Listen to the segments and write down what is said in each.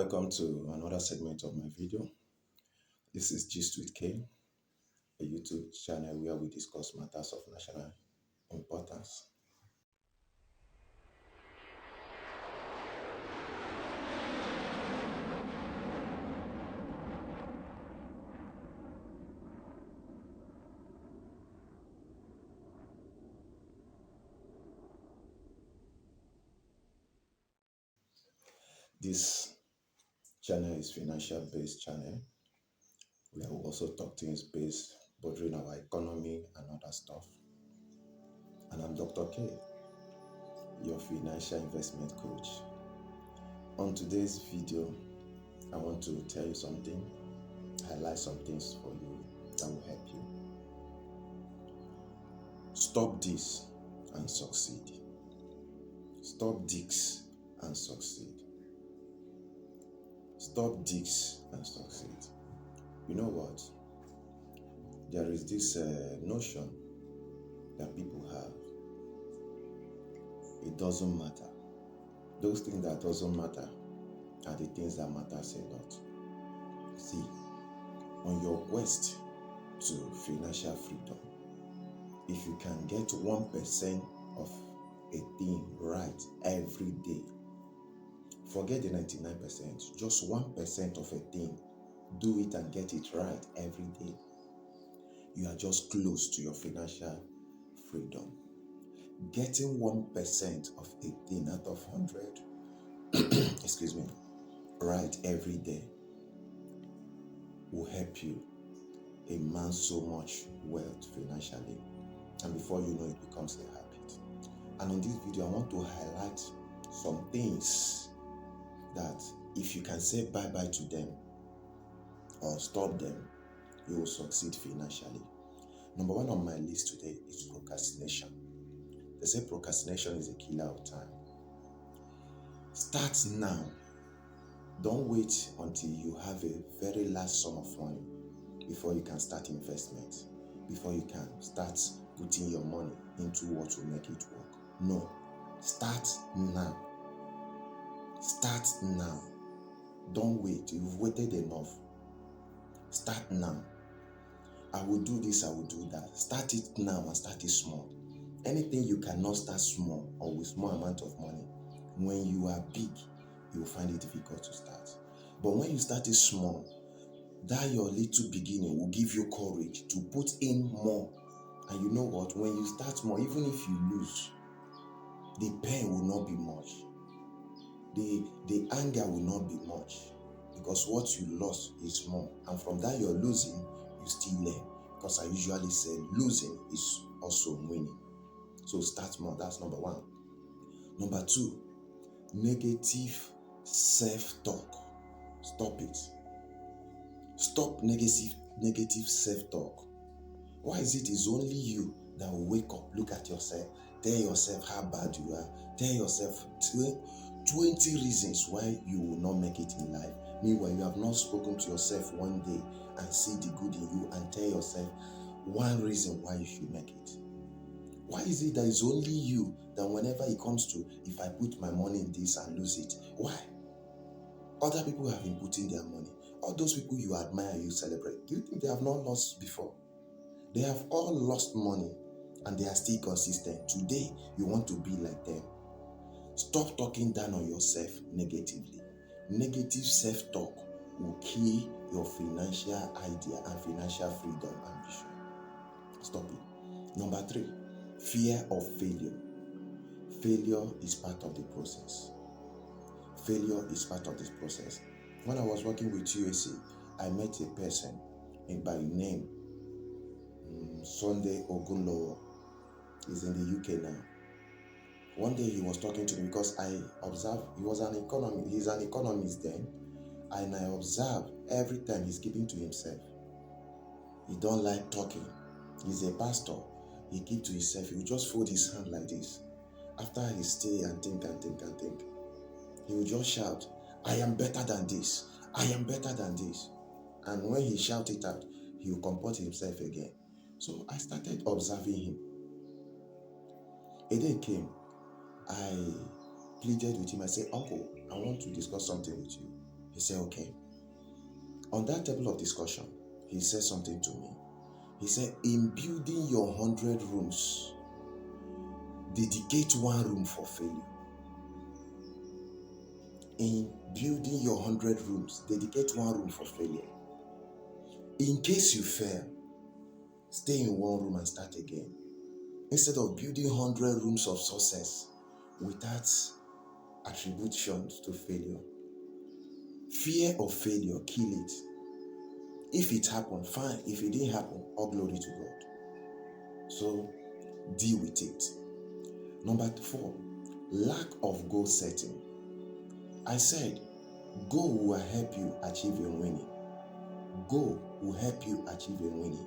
welcome to another segment of my video. This is Gist with K, a YouTube channel where we discuss matters of national importance. This channel is financial based channel. We will also talk things based bordering our economy and other stuff. And I'm Dr. K, your financial investment coach. On today's video, I want to tell you something, highlight some things for you that will help you. Stop this and succeed. Stop this and succeed. Stop this and succeed. You know what? There is this notion that people have. It doesn't matter. Those things that doesn't matter are the things that matters a lot. See, on your quest to financial freedom, if you can get 1% of a thing right every day, forget the 99%, just 1% of a thing, do it and get it right every day. You are just close to your financial freedom. Getting 1% of a thing out of 100, excuse me, right every day will help you amass so much wealth financially. And before you know it becomes a habit. And on this video, I want to highlight some things that if you can say bye-bye to them or stop them, you will succeed financially. Number one on my list today is procrastination. They say procrastination is a killer of time. Start now. Don't wait until you have a very large sum of money before you can start investment, before you can start putting your money into what will make it work. No, start now. Start now. Don't wait. You've waited enough. Start now. I will do this, I will do that. Start it now and start it small. Anything you cannot start small or with small amount of money, when you are big, you will find it difficult to start. But when you start it small, that your little beginning will give you courage to put in more. And you know what? When you start small, even if you lose, the pain will not be much. The anger will not be much, because what you lost is more. And from that you're losing, you still learn. Because I usually say losing is also winning. So start small. That's number one. Number two, negative self-talk. Stop it. Stop negative self-talk. Why is it it's only you that will wake up, look at yourself, tell yourself how bad you are, tell yourself 20 reasons why you will not make it in life. Meanwhile, you have not spoken to yourself one day and see the good in you and tell yourself one reason why you should make it. Why is it that it's only you that whenever it comes to, if I put my money in this and lose it? Why? Other people have been putting their money. All those people you admire, you celebrate. Do you think they have not lost before? They have all lost money and they are still consistent. Today, you want to be like them. Stop talking down on yourself negatively. Negative self-talk will kill your financial idea and financial freedom ambition. Stop it. Number three, fear of failure. Failure is part of the process. Failure is part of this process. When I was working with USA, I met a person by name Sunday Ogunlowo. He's in the UK now. One day he was talking to me because I observed he's an economist then, and I observed every time he's keeping to himself. He don't like talking. He's a pastor. He keep to himself. He will just fold his hand like this. After he stay and think, he will just shout, I am better than this. I am better than this. And when he shout it out, he will comport himself again. So I started observing him. A day came, I pleaded with him. I said, Uncle, I want to discuss something with you. He said, okay. On that table of discussion, he said something to me. He said, in building your 100 rooms, dedicate one room for failure. In building your 100 rooms, dedicate one room for failure. In case you fail, stay in one room and start again. Instead of building 100 rooms of success without attributions to failure. Fear of failure, kill it. If it happened, fine. If it didn't happen, all glory to God. So, deal with it. Number 4, lack of goal setting. I said, goal will help you achieve a winning. Goal will help you achieve a winning.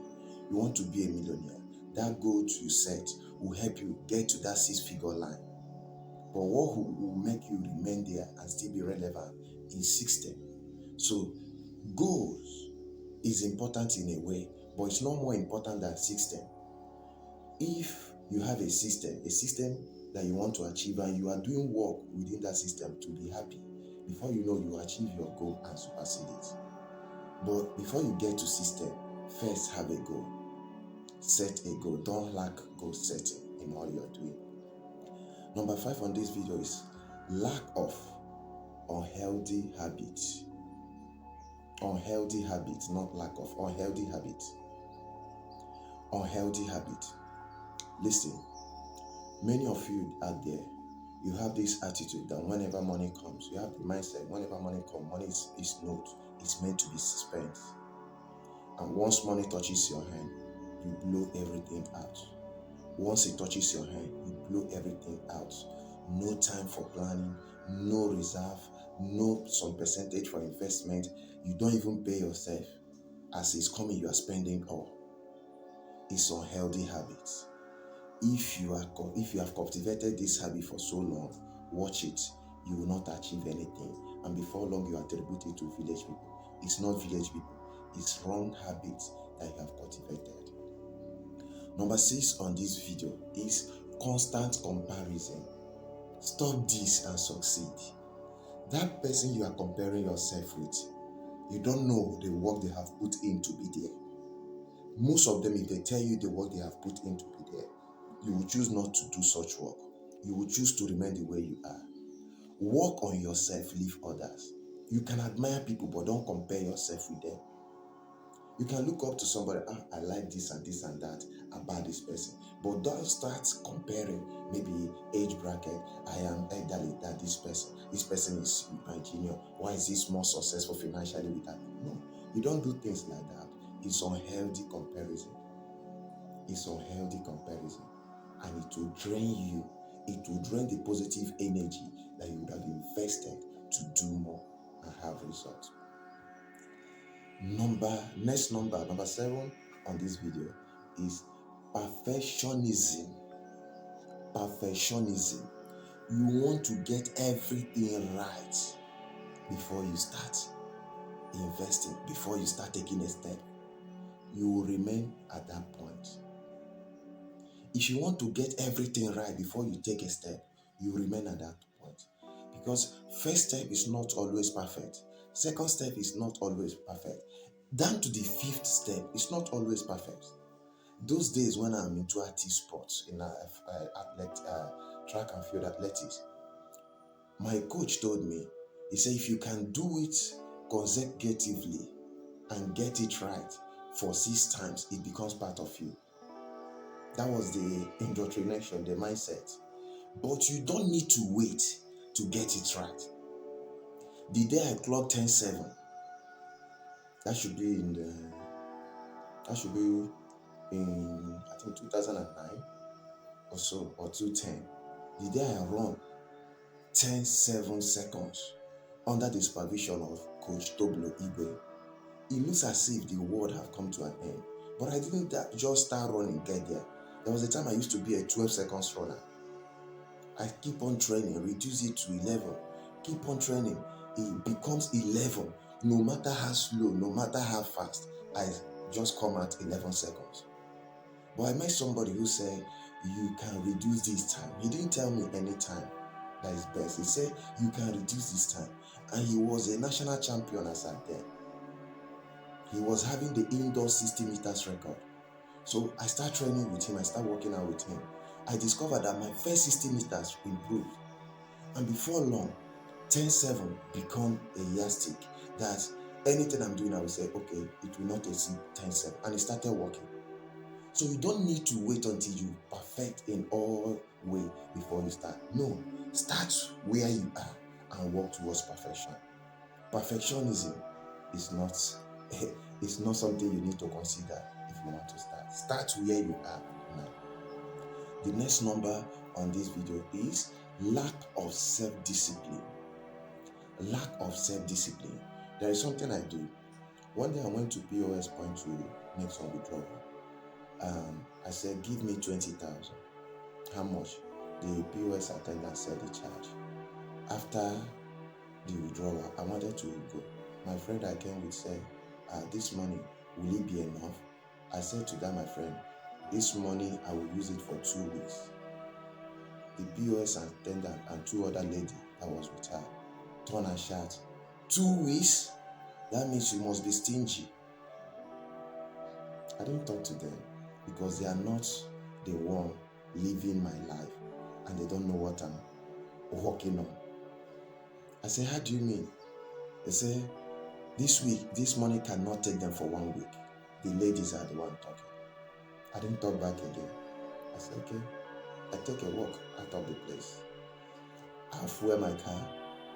You want to be a millionaire. That goal you set will help you get to that 6-figure line. But what will make you remain there and still be relevant is system. So, goals is important in a way, but it's not more important than system. If you have a system that you want to achieve, and you are doing work within that system to be happy, before you know, you achieve your goal and supersede it. But before you get to system, first have a goal. Set a goal. Don't lack goal setting in all you're doing. Number 5 on this video is lack of unhealthy habits. Unhealthy habits, not lack of, unhealthy habits. Unhealthy habit. Listen, many of you out there, you have this attitude that whenever money comes, you have the mindset, whenever money comes, money is not, it's meant to be spent. And once money touches your hand, you blow everything out. Once it touches your hand, you blow everything out. No time for planning, no reserve, no some percentage for investment. You don't even pay yourself. As it's coming, you are spending all. It's unhealthy habits. If you have cultivated this habit for so long, watch it. You will not achieve anything. And before long, you attribute it to village people. It's not village people. It's wrong habits that you have cultivated. Number 6 on this video is constant comparison. Stop this and succeed. That person you are comparing yourself with, you don't know the work they have put in to be there. Most of them, if they tell you the work they have put in to be there, you will choose not to do such work. You will choose to remain the way you are. Work on yourself, leave others. You can admire people, but don't compare yourself with them. You can look up to somebody, I like this and this and that about this person. But don't start comparing maybe age bracket. I am elderly than this person. This person is my junior. Why is this more successful financially with that? No, you don't do things like that. It's unhealthy comparison. It's unhealthy comparison. And it will drain you. It will drain the positive energy that you would have invested to do more and have results. Number 7 on this video is perfectionism. Perfectionism. You want to get everything right before you start investing, before you start taking a step. You will remain at that point. If you want to get everything right before you take a step, you remain at that point. Because first step is not always perfect. Second step is not always perfect. Down to the 5th step, it's not always perfect. Those days when I'm into active sports, in track and field athletics, my coach told me, he said, if you can do it consecutively and get it right for 6 times, it becomes part of you. That was the indoctrination, the mindset. But you don't need to wait to get it right. The day I clocked 10.7, that should be in I think 2009 or so, or 2010. The day I run 10.7 seconds under the supervision of Coach Toblo Igwe, it looks as if the world have come to an end. But I didn't just start running, get there. There was a time I used to be a 12 seconds runner. I keep on training, reduce it to 11. Keep on training, it becomes 11. No matter how slow, no matter how fast, I just come at 11 seconds. But I met somebody who said, you can reduce this time. He didn't tell me any time that is best. He said, you can reduce this time. And he was a national champion as at then. He was having the indoor 60 meters record. So I start training with him, I start working out with him. I discovered that my first 60 meters improved. And before long, 10-7 become a yardstick that anything I'm doing, I will say, okay, it will not exceed 10-7. And it started working. So you don't need to wait until you perfect in all way before you start. No, start where you are and work towards perfection. Perfectionism is not it's not something you need to consider if you want to start. Start where you are now. The next number on this video is lack of self-discipline. Lack of self-discipline. There is something I do. One day I went to POS point to make some withdrawal. I said, give me 20,000. How much? The POS attendant said the charge. After the withdrawal, I wanted to go. My friend I came with said, this money, will it be enough? I said to that, my friend, this money, I will use it for 2 weeks. The POS attendant and 2 other ladies that was with her turn and shout, 2 weeks? That means you must be stingy. I didn't talk to them because they are not the one living my life and they don't know what I'm working on. I said, how do you mean? They say, this week, this money cannot take them for 1 week. The ladies are the one talking. I didn't talk back again. I said, okay. I take a walk out of the place. I fuel my car.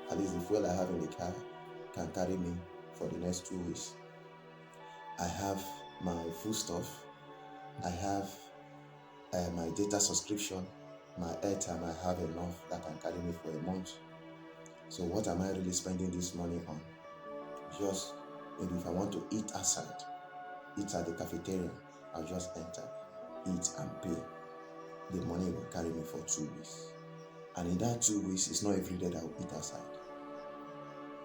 At least the fuel I have in the car can carry me for the next 2 weeks. I have my food stuff. I have my data subscription, my airtime. I have enough that can carry me for a month. So what am I really spending this money on? Just maybe if I want to eat outside, eat at the cafeteria, I'll just enter, eat and pay. The money will carry me for 2 weeks. And in that 2 weeks, it's not every day that I'll eat outside.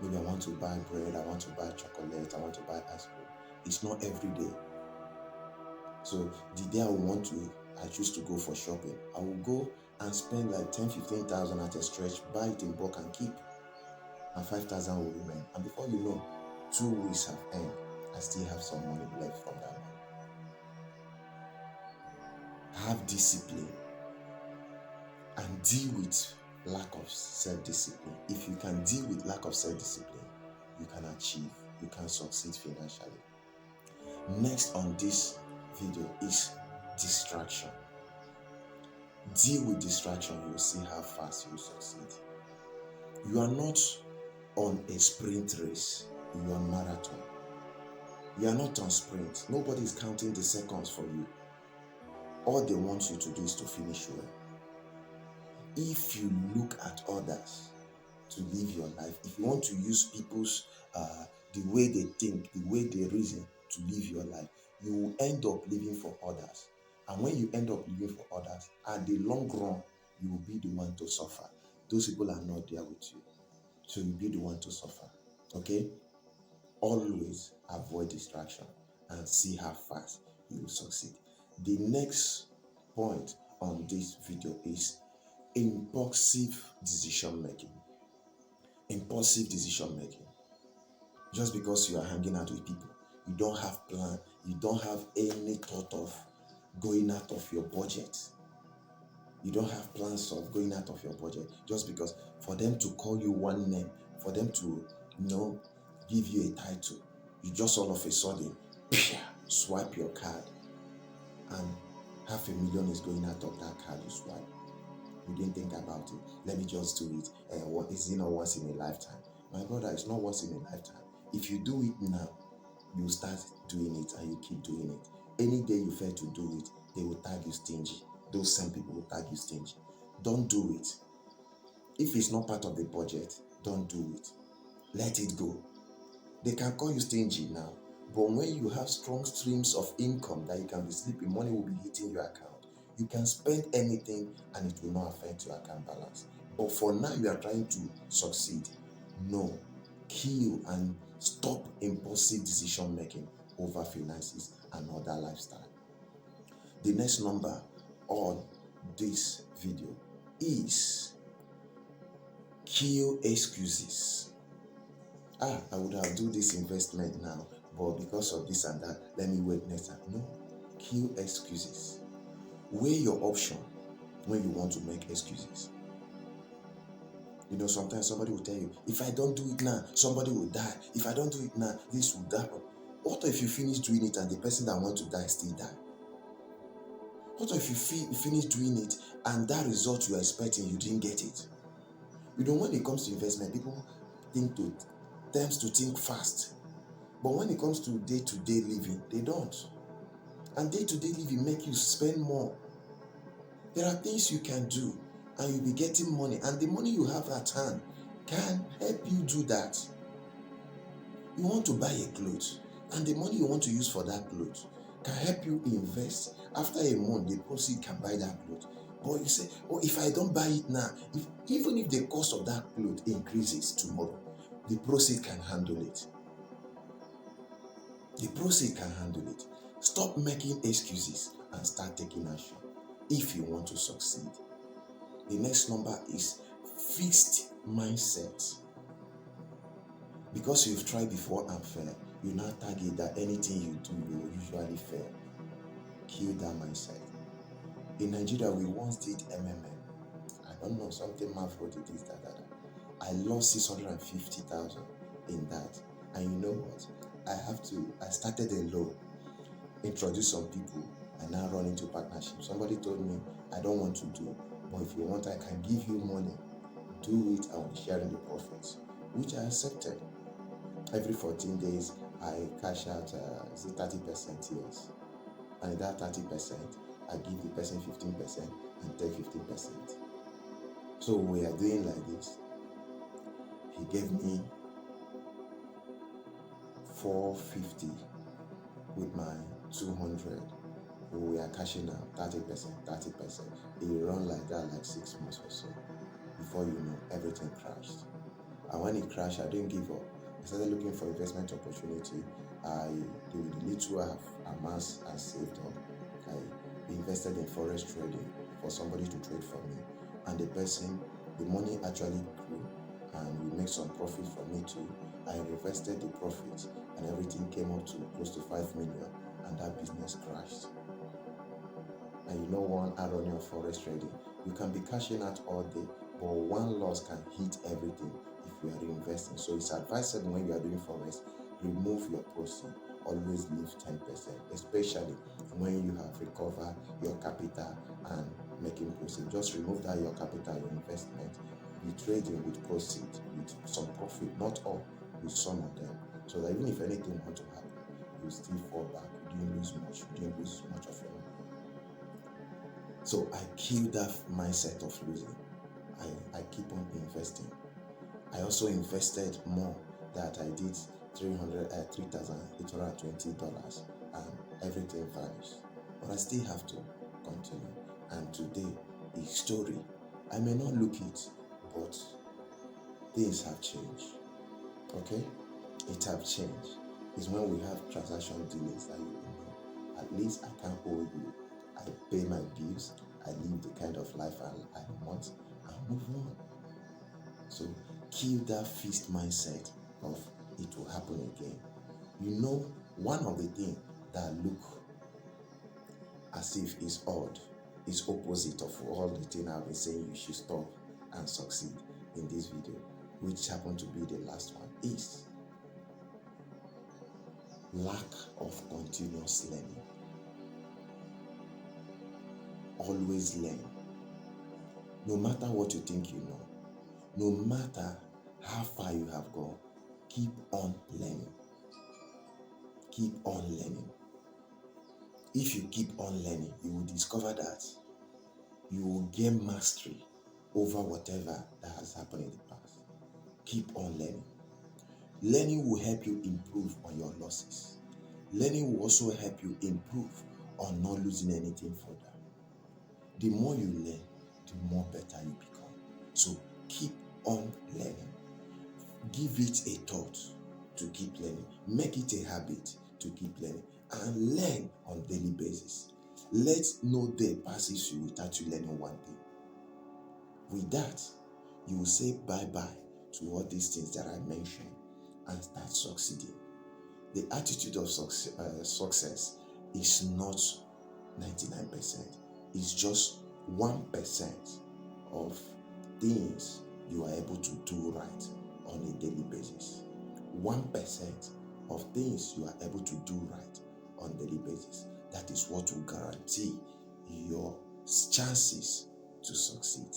Maybe I want to buy bread, I want to buy chocolate, I want to buy ice cream. It's not every day. So the day I choose to go for shopping, I will go and spend like 10,000-15,000 at a stretch, buy it in bulk and keep. And 5,000 will remain. And before you know, 2 weeks have ended. I still have some money left from that money. Have discipline and deal with lack of self-discipline. If you can deal with lack of self-discipline, you can achieve, you can succeed financially. Next on this video is distraction. Deal with distraction, you will see how fast you will succeed. You are not on a sprint race, you are on marathon. You are not on sprint. Nobody is counting the seconds for you. All they want you to do is to finish well. If you look at others to live your life, if you want to use people's the way they think, the way they reason to live your life, you will end up living for others. And when you end up living for others, at the long run, you will be the one to suffer. Those people are not there with you. So you'll be the one to suffer. Okay? Always avoid distraction and see how fast you will succeed. The next point on this video is impulsive decision making. Impulsive decision making. Just because you are hanging out with people, you don't have plan, you don't have any thought of going out of your budget. You don't have plans of going out of your budget just because for them to call you one name, for them to, give you a title, you just all of a sudden swipe your card and $500,000 is going out of that card you swipe. You didn't think about it. Let me just do it. Is it not once in a lifetime? My brother, it's not once in a lifetime. If you do it now, you start doing it and you keep doing it. Any day you fail to do it, they will tag you stingy. Those same people will tag you stingy. Don't do it. If it's not part of the budget, don't do it. Let it go. They can call you stingy now, but when you have strong streams of income that you can be sleeping, money will be hitting your account. You can spend anything and it will not affect your account balance. But for now, you are trying to succeed. No. Kill and stop impulsive decision making over finances and other lifestyle. The next number on this video is kill excuses. I would have do this investment now, but because of this and that, let me wait next time. No, kill excuses. Weigh your option when you want to make excuses. You know, sometimes somebody will tell you, if I don't do it now, somebody will die. If I don't do it now, this will happen. What if you finish doing it and the person that wants to die still die? What if you finish doing it and that result you are expecting, you didn't get it? You know, when it comes to investment, people tends to think fast. But when it comes to day-to-day living, they don't. And day-to-day living make you spend more. There are things you can do and you'll be getting money, and the money you have at hand can help you do that. You want to buy a clothes, and the money you want to use for that clothes can help you invest. After a month, the proceed can buy that clothes. But you say, oh, if I don't buy it now, even if the cost of that clothes increases tomorrow, the proceed can handle it. The proceed can handle it. Stop making excuses and start taking action if you want to succeed. The next number is fixed mindset. Because you've tried before and failed, you now target that anything you do, you will usually fail. Kill that mindset. In Nigeria, we once did MMM. I don't know, something Mavro did this, that. I lost 650,000 in that. And you know what? I started alone, introduce some people, and now run into partnership. Somebody told me, I don't want to do, but if you want, I can give you money. Do it, I will be sharing the profits, which I accepted. Every 14 days, I cash out 30%, yes. And that 30%, I give the person 15% and take 15%. So we are doing like this. He gave me 450 with my 200. We are cashing out 30%. It run like that like 6 months or so. Before you know, everything crashed. And when it crashed, I didn't give up. I started looking for investment opportunity. The little I have amassed and saved up, I invested in forex trading for somebody to trade for me. And the money actually grew, and we made some profit from it too. I invested the profit, and everything came up to close to 5 million, and that business crashed. And you know one irony of forex trading, you can be cashing out all day, but one loss can hit everything if you are reinvesting. So it's advisable when you are doing forex, remove your proceeds. Always leave 10%, especially when you have recovered your capital and making proceeds. Just remove that your capital, your investment. Be trading with proceeds, with some profit, not all, with some of them. So that even if anything wants to happen, you still fall back. You didn't lose much. You didn't lose much of your money. So I killed that mindset of losing. I keep on investing. I also invested more that I did $3,820, and everything vanished. But I still have to continue. And today is story. I may not look it, but things have changed. Okay? It have changed. It's when we have transaction delays that you know, at least I can hold you. I pay my bills. I live the kind of life I want and move on. So kill that fixed mindset of it will happen again. You know, one of the things that look as if is odd is opposite of all the things I've been saying you should stop and succeed in this video, which happened to be the last one, is lack of continuous learning. Always learn. No matter what you think you know, no matter how far you have gone, keep on learning. Keep on learning. If you keep on learning, you will discover that you will gain mastery over whatever that has happened in the past. Keep on learning. Learning will help you improve on your losses. Learning will also help you improve on not losing anything further. The more you learn, the more better you become. So keep on learning. Give it a thought to keep learning. Make it a habit to keep learning. And learn on a daily basis. Let no day passes you without you learning one thing. With that, you will say bye-bye to all these things that I mentioned. and start succeeding. The attitude of success is not 99%. It's just 1% of things you are able to do right on a daily basis. 1% of things you are able to do right on a daily basis. That is what will guarantee your chances to succeed.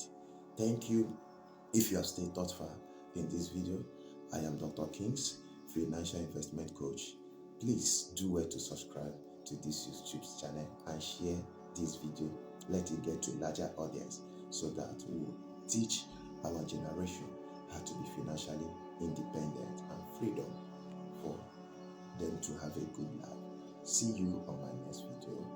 Thank you. If you have stayed thus far in this video, I am Dr. Kings, financial investment coach. Please do well to subscribe to this YouTube channel and share this video. Let it get to a larger audience so that we will teach our generation how to be financially independent and freedom for them to have a good life. See you on my next video.